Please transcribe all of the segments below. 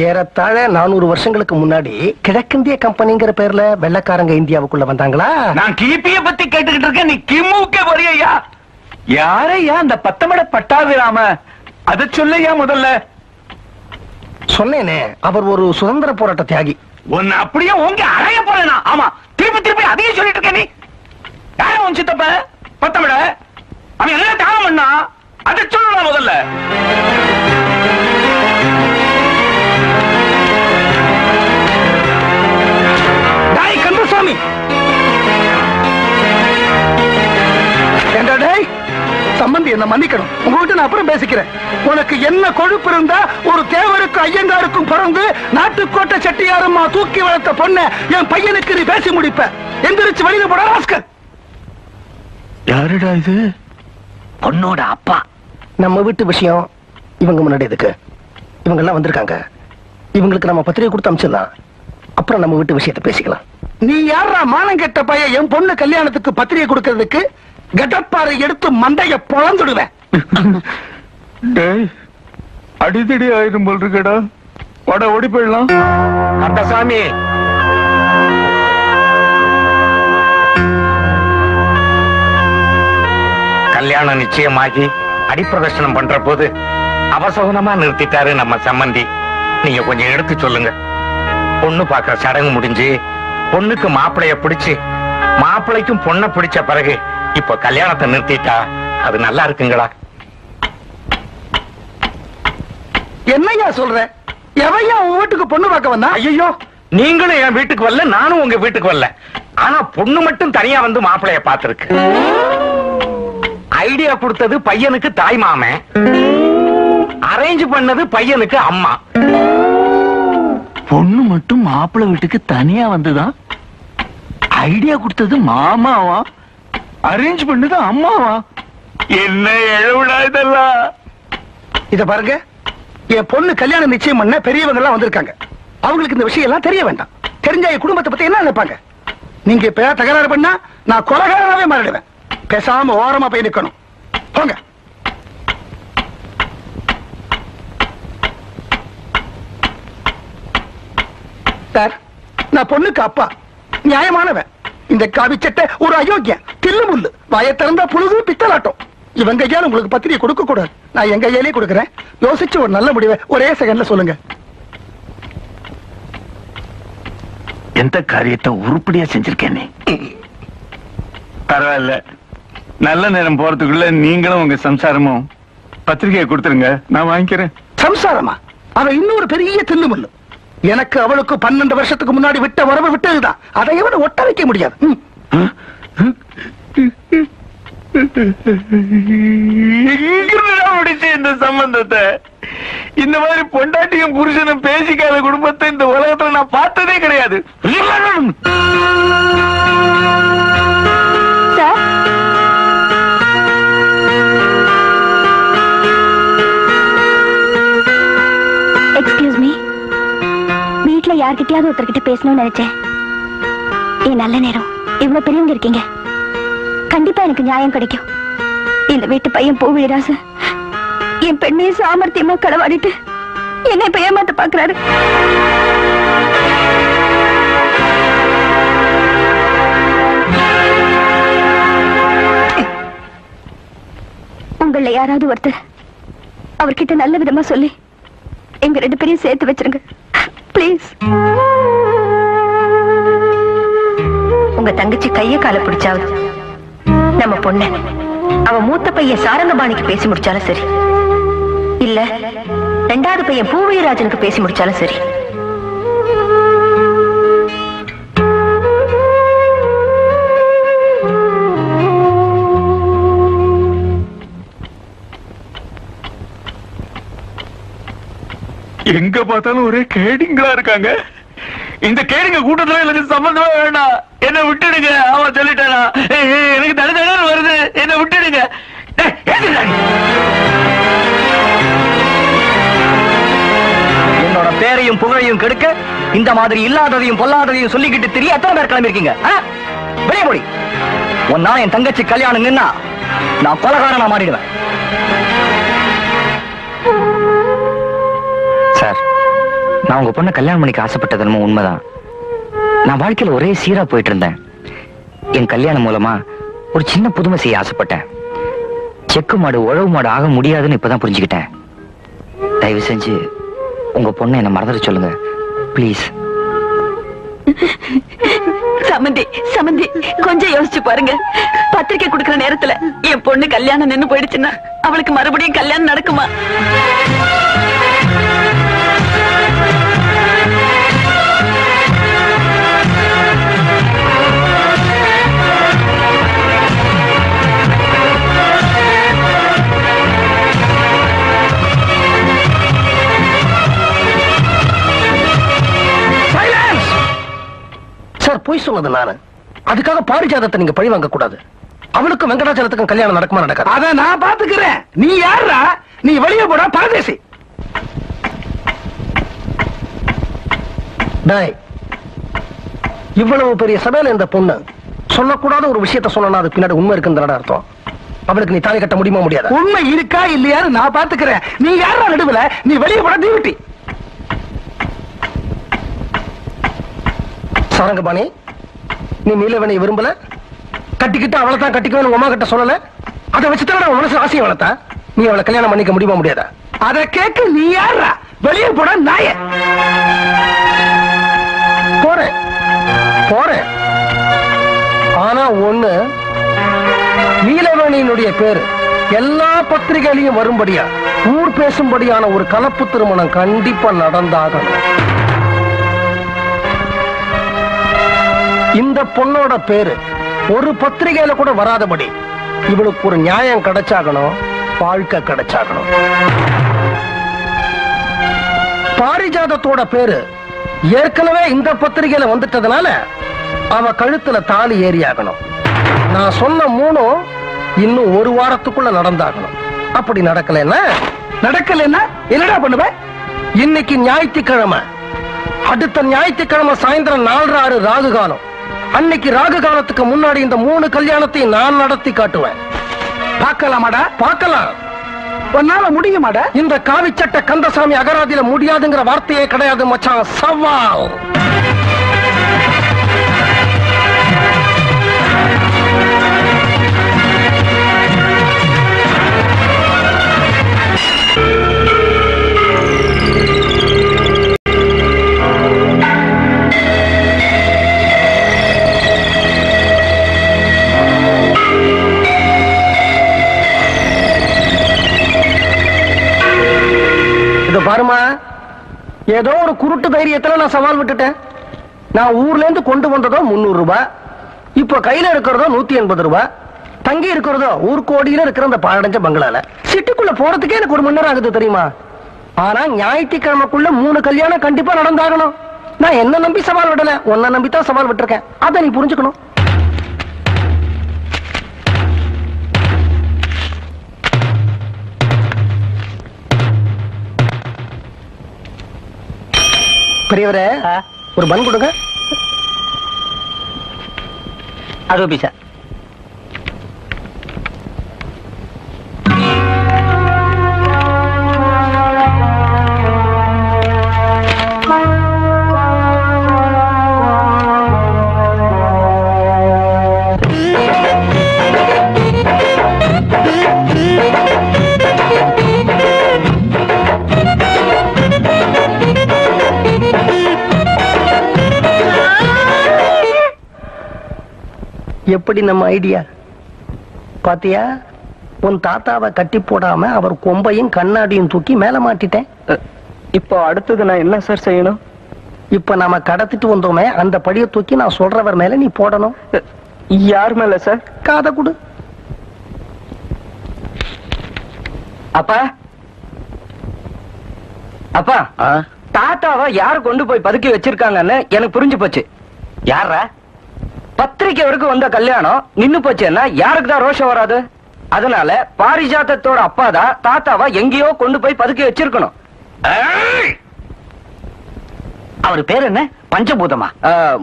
ஏறத்தாழ 400 வருஷங்களுக்கு முன்னாடி கிழக்கிந்திய கம்பெனிங்கிற பேர்ல வெள்ளக்காரங்க இந்தியாவுக்குள்ள வந்தாங்களா? நான் கிபிய பத்தி கேட்டுக்கிட்டு இருக்கேன், நீ கிமுக்கே வரையா? யாரையா அந்த பத்தமட பட்டாபிராம? அத சொல்லையா முதல்ல. சொன்னேனே, அவர் ஒரு சுதந்திர போராட்ட தியாகி. உன்னை அப்படியே உங்க அறைய போறேனா? ஆமா, திருப்பி திருப்பி அதையே சொல்லிட்டு இருக்க. நீ யார உன் சித்தப்ப பத்தமட? அவன் என்ன தியாகம் பண்ணா? அதை சொல்லலாம் முதல்ல. கந்தசாமி, சம்பந்தி என்ன மன்னிக்கணும், உங்ககிட்ட நான் அப்புறம் பேசிக்கிறேன். உனக்கு என்ன கொழுப்பு இருந்தா ஒரு தேவருக்கும் ஐயங்காருக்கும் பிறந்து நாட்டுக்கோட்டை செட்டியாரம்மா தூக்கி வளர்த்த பொண்ண என் பையனுக்கு நீ பேசி முடிப்ப. எந்திரிச்சு வெளியில போட ராஸ்கல். யாருடா இது? பொண்ணோட அப்பா. நம்ம வீட்டு விஷயம் இவங்க முன்னாடி எதுக்கு? இவங்க எல்லாம் வந்திருக்காங்க, இவங்களுக்கு நம்ம பத்திரிகை கொடுத்து அனுப்பிச்சிடலாம். அப்புறம் நம்ம வீட்டு விஷயத்தை பேசிக்கலாம். நீ யாரா மானம் கெட்ட பையன் என் பொண்ணு கல்யாணத்துக்கு பத்திரிகை கொடுக்கிறதுக்கு? கடப்பாறை எடுத்து மண்டைய பொழந்துடுவேன். அடிதடி ஆயிரும் போல் இருக்கடா. ஓடி போயிடலாம். கந்தசாமி, கல்யாணம் நிச்சயமாகி அடிப்பிரதர்சனம் பண்ற போது அவசகுணமா நிறுத்திட்டாரு நம்ம சம்பந்தி. நீங்க கொஞ்சம் எடுத்து சொல்லுங்க. பொண்ணு பாக்குற சடங்கு முடிஞ்சு பொண்ணுக்கு மாப்பிளைய பிடிச்சு மாப்பிளைக்கும் பொண்ணை பிடிச்ச பிறகு இப்ப கல்யாணத்தை நிறுத்திட்டா அது நல்லா இருக்குங்களா? என்னையா சொல்ற? எவையா உன் வீட்டுக்கு பொண்ணு பார்க்க வந்தா? ஐயோ, நீங்களும் என் வீட்டுக்கு வரல, நானும் உங்க வீட்டுக்கு வரல. ஆனா பொண்ணு மட்டும் தனியா வந்து மாப்பிளைய பார்த்திருக்கு. ஐடியா கொடுத்தது பையனுக்கு தாய் மாமன், அரேஞ்ச் பண்ணது பையனுக்கு அம்மா. பொண்ணு மட்டும் மாப்பிள்ளை வீட்டுக்கு தனியா வந்துதான். ஐடியா கொடுத்தது மாமாவா, அரேஞ்ச் பண்ணது அம்மாவா? என்ன எழுவிடா இதெல்லாம்? இத பாருங்க, என் பொண்ணு கல்யாணம் நிச்சயம் பண்ண பெரியவங்க எல்லாம் வந்திருக்காங்க. அவங்களுக்கு இந்த விஷயம் எல்லாம் தெரிய வேண்டாம். தெரிஞ்ச என் குடும்பத்தை பத்தி என்ன நினைப்பாங்க? நீங்க இப்ப தகராறு பண்ணா நான் கொலகாரனாவே மாறிடுவேன். பேசாம ஓரமா போய் நிக்கணும். போங்க. சார், நான் பொண்ணுக்கு அப்பா, நியாயமானவன். இந்த காவிச்சட்டை ஒரு அயோக்கியன், தில்லு முள்ளு, வாயை திறந்தா புழுது பித்தலாட்டம். இவங்க கையால உங்களுக்கு பத்திரிகை கொடுக்க கூடாது. நான் எங்க கையிலே கொடுக்கிறேன். யோசிச்சு ஒரு நல்ல முடிவை ஒரே செகண்ட்ல சொல்லுங்க. எந்த காரியத்தை உருப்படியா செஞ்சிருக்கேன் நீ? பரவாயில்ல, நல்ல நேரம் போறதுக்குள்ள நீங்களும் உங்க சம்சாரமும் பத்திரிகையை கொடுத்துருங்க, நான் வாங்கிக்கிறேன். சம்சாரமா? அவன் இன்னொரு பெரிய தில்லு முள்ளு. எனக்கு அவளுக்கு 12 வருஷத்துக்கு முன்னாடி விட்ட உறவு விட்டதுதான். அதை எவனை ஒட்ட வைக்க முடியாது. இந்த சம்பந்தத்தை, இந்த மாதிரி பொண்டாட்டியும் புருஷனும் பேசிக்காத குடும்பத்தை இந்த உலகத்துல நான் பார்த்ததே கிடையாது. எக்ஸ்கியூஸ் மீ, வீட்டுல யார்கிட்டயாவது ஒருத்தர்கிட்ட பேசணும்னு நினைச்சேன். என் நல்ல நேரம், இவ்வளவு பெரியவங்க இருக்கீங்க, கண்டிப்பா எனக்கு நியாயம் கிடைக்கும். இந்த வீட்டு பையன் பூவிராசு என் பெண்ணையும் சாமர்த்தியமா களவாடிட்டு என்னை இப்ப ஏமாத்த பாக்குறாரு. உங்கள யாராவது ஒருத்தர் அவர்கிட்ட நல்ல விதமா சொல்லி எங்க 2 பேரையும் சேர்த்து வச்சிருங்க பிளீஸ். உங்க தங்கச்சி கைய கால பிடிச்சாவது நம்ம பொண்ணு அவன் மூத்த பையன் சாரங்கபாணிக்கு பேசி முடிச்சாலும் சரி, இல்ல 2வது பையன் பூவியராஜனுக்கு பேசி முடிச்சாலும் சரி. எங்க பார்த்தாலும் ஒரே கேடிங்களா இருக்காங்க. இந்த கேடிங்க கூட்டத்துல எனக்கு சம்பந்தமே வேண்டாம், என்ன விட்டுடுங்க. அவன் சொல்லிட்டானா, எனக்கு தனி வருது, என்ன விட்டுடுங்க. என்னோட பேரையும் புகழையும் கெடுக்க இந்த மாதிரி இல்லாததையும் பொல்லாததையும் சொல்லிக்கிட்டு தெரிய எத்தனை பேர் கிளம்பிருக்கீங்க? வெளியே போடி. ஒன்னா என் தங்கச்சி கல்யாணம் நின்னா நான் கொலகாரனா மாறிடுவேன். சார், நான் உங்க பொண்ணை கல்யாணம் பண்ணிக்க ஆசைப்பட்டது என்னமோ உண்மைதான். நான் வாழ்க்கையில ஒரே சீரா போயிட்டு இருந்தேன். என் கல்யாணம் மூலமா ஒரு சின்ன புதுமை செய்ய ஆசைப்பட்டேன். செக்கு மாடு உழவு மாடு ஆக முடியாதுன்னு இப்பதான் புரிஞ்சுக்கிட்டேன். தயவு செஞ்சு உங்க பொண்ணை என்ன மறந்துட சொல்லுங்க பிளீஸ். சமந்தி சமந்தி கொஞ்சம் யோசிச்சு பாருங்க. பத்திரிக்கை கொடுக்கிற நேரத்துல என் பொண்ணு கல்யாணம் நின்னு போயிடுச்சுன்னா அவளுக்கு மறுபடியும் கல்யாணம் நடக்குமா? பொய் சொன்னது நானு. அதுக்காக பாரிஜாதத்தை நீங்க பழி வாங்க கூடாது. அவளுக்கும் வெங்கடாச்சலத்துக்கும் கல்யாணம் நடக்குமா நடக்காது? அத நான் பாத்துக்கிறேன். நீ யாரா? நீ வெளியே போடா பரதேசி. இவ்வளவு பெரிய சபையில இந்த பொண்ணு சொல்லக்கூடாத ஒரு விஷயத்த சொன்னா அது பின்னாடி உண்மை இருக்குன்னு அர்த்தம். அவளுக்கு நீ தாலி கட்ட முடியுமா முடியாது? உண்மை இருக்கா இல்லையான்னு நான் பாத்துக்கிறேன். நீ யாரா நடுவுல? நீ வெளியே போட தீவிட்டி. சாரங்கபாணி, நீ நீலவேணியை விரும்பல, கட்டிக்கிட்டு அவளை தான் கட்டிக்குவேன் உமா கிட்ட சொல்லல. அதை வச்சுதான் நான் மனசு ஆசையை வளர்த்தா. நீ அவளை கல்யாணம் பண்ணிக்க முடியுமா முடியாதா? அதை கேட்க நீ யாரா? வெளியே போட நாய. போறேன் போறேன். ஆனா ஒண்ணு, நீலவேணியினுடைய பேரு எல்லா பத்திரிகையிலையும் வரும்படியா ஊர் பேசும்படியான ஒரு கலப்பு திருமணம் கண்டிப்பா நடந்தாகணும். இந்த பொண்ணோட பேரு ஒரு பத்திரிகையில கூட வராதபடி இவளுக்கு ஒரு நியாயம் கிடைச்சாகணும், வாழ்க்கை கிடைச்சாகணும். பாரிஜாதத்தோட பேரு ஏற்கனவே இந்த பத்திரிகையில வந்துட்டதுனால அவ கழுத்துல தாலி ஏறியாகணும். நான் சொன்ன மூணும் இன்னும் ஒரு வாரத்துக்குள்ள நடந்தாகணும். அப்படி நடக்கலன்னா என்னடா பண்ணுவ? இன்னைக்கு ஞாயிற்றுக்கிழமை, அடுத்த ஞாயிற்றுக்கிழமை சாயந்தரம் 4:06 ராகு காலம். அன்னைக்கு ராகு காலத்துக்கு முன்னாடி இந்த 3 கல்யாணத்தை நான் நடத்தி காட்டுவேன். பார்க்கலாமாடா? பார்க்கலாம். உன்னால முடியுமாடா? இந்த காவிச்சட்ட கந்தசாமி அகராதியில முடியாதுங்கிற வார்த்தையே கிடையாது மச்சான். சவால். பாருமா, ஏதோ ஒரு குருட்டு தைரியத்துல நான் சவால் விட்டுட்டேன். நான் ஊர்ல இருந்து கொண்டு வந்ததோ 300 ரூபாய், இப்ப கையில இருக்கிறதோ 180 ரூபாய், தங்கி இருக்கிறதோ ஊர்கோடியில இருக்கிற அந்த பாழடைஞ்ச பங்களால. சிட்டிக்குள்ள போறதுக்கே எனக்கு 1 மணி நேரம் ஆகுது தெரியுமா? ஆனா ஞாயிற்றுக்கிழமைக்குள்ள 3 கல்யாணம் கண்டிப்பா நடந்தாகணும். நான் என்ன நம்பி சவால் விடல, உன்னை நம்பித்தான் சவால் விட்டுருக்கேன். அதை நீ புரிஞ்சுக்கணும். பெரியவரே, ஒரு பன் கொடுங்க. அது பீசா. எப்படி நம்ம ஐடியா பாத்தியா? உன் தாத்தாவை கட்டி போடாம அவர் கொம்பையும் கண்ணாடியும் தூக்கி மேல மாட்டிட்டேன். இப்போ அடுத்தது நான் என்ன சார் செய்யணும்? இப்ப நாம கடத்திட்டு வந்தோமே அந்த படியை தூக்கி நான் சொல்றவர் மேல நீ போடணும். யார் மேல சார்? காதை கொடு. அப்பா அப்பா, தாத்தாவை யாரு கொண்டு போய் பதுக்கி வச்சிருக்காங்கன்னு எனக்கு புரிஞ்சு போச்சு. யாரா? பத்திரிக்கை வரைக்கும் வந்த கல்யாணம் நின்னு போச்சுன்னா யாருக்கு தான் ரோஷம் வராது? அதனால பாரிஜாதத்தோட அப்பாதான் தாத்தாவா எங்கேயோ கொண்டு போய் பதுக்கி வச்சிருக்கணும். அவர் பேர் என்ன? பஞ்சபூதமா?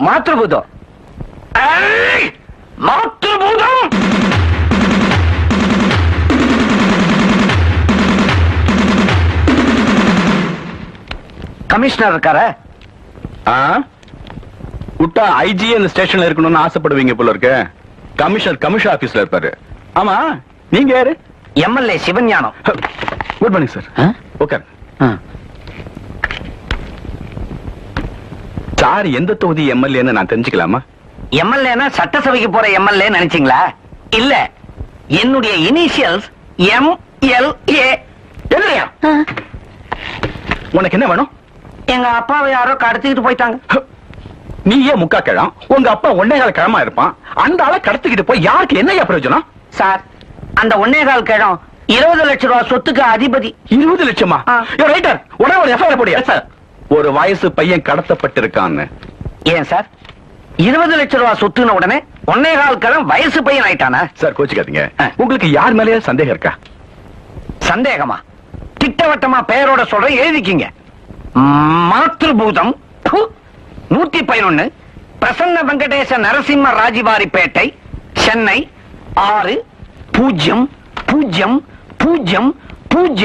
மாத்ருபூதம். மாத்ருபூதம். கமிஷனர் இருக்கார விட்டா ஐஜி அந்த ஸ்டேஷன்ல இருக்கணும்னு ஆசைப்படுவீங்க போல இருக்கு. கமிஷனர் ஆபீஸ்ல இருப்பாரு. ஆமா, நீங்க யாரு? MLA Sivagnanam. Good morning sir. Okay sir, எந்த தொகுதி எம்எல்ஏன்னு நான் தெரிஞ்சுக்கலாமா? எம்எல்ஏனா சட்டசபைக்கு போற எம்எல்ஏ நினைச்சீங்களா? இல்ல, என்னுடைய இனிஷியல்ஸ் MLA. இல்லையா? உனக்கு என்ன வேணும்? எங்க அப்பாவை யாரோ கடத்திக்கிட்டு போயிட்டாங்க. நீ ஏன் முக்கா கிழம்? உங்க அப்பா 1.25 கிழமா இருப்பான். அந்த ஆளை கடத்திக்கிட்டு போய் யாருக்கு என்ன பிரயோஜனம்? சார், அந்த 1.25 கிழம் 20 லட்சம் ரூபாய் சொத்துக்கு அதிபதி. 20 லட்சமா? ரைட்டர், உடனே ஒரு எஃப்ஐஆர் போடு. சார், ஒரு வயசு பையன் கடத்தப்பட்டிருக்கான்னு. ஏன் சார் 20 லட்சம் ரூபாய் சொத்துன உடனே 1.25 கிழம் வயசு பையன் ஆயிட்டானா? சார் கோச்சுக்காதீங்க. உங்களுக்கு யார் மேலேயே சந்தேகம் இருக்கா? சந்தேகமா? திட்டவட்டமா பெயரோட சொல்ற, எழுதிக்கிங்க. மாத்ருபூதம் 111 பிரசன்ன வெங்கடேச நரசிம்ம ராஜிவாரிப்பேட்டை, சென்னை 60000000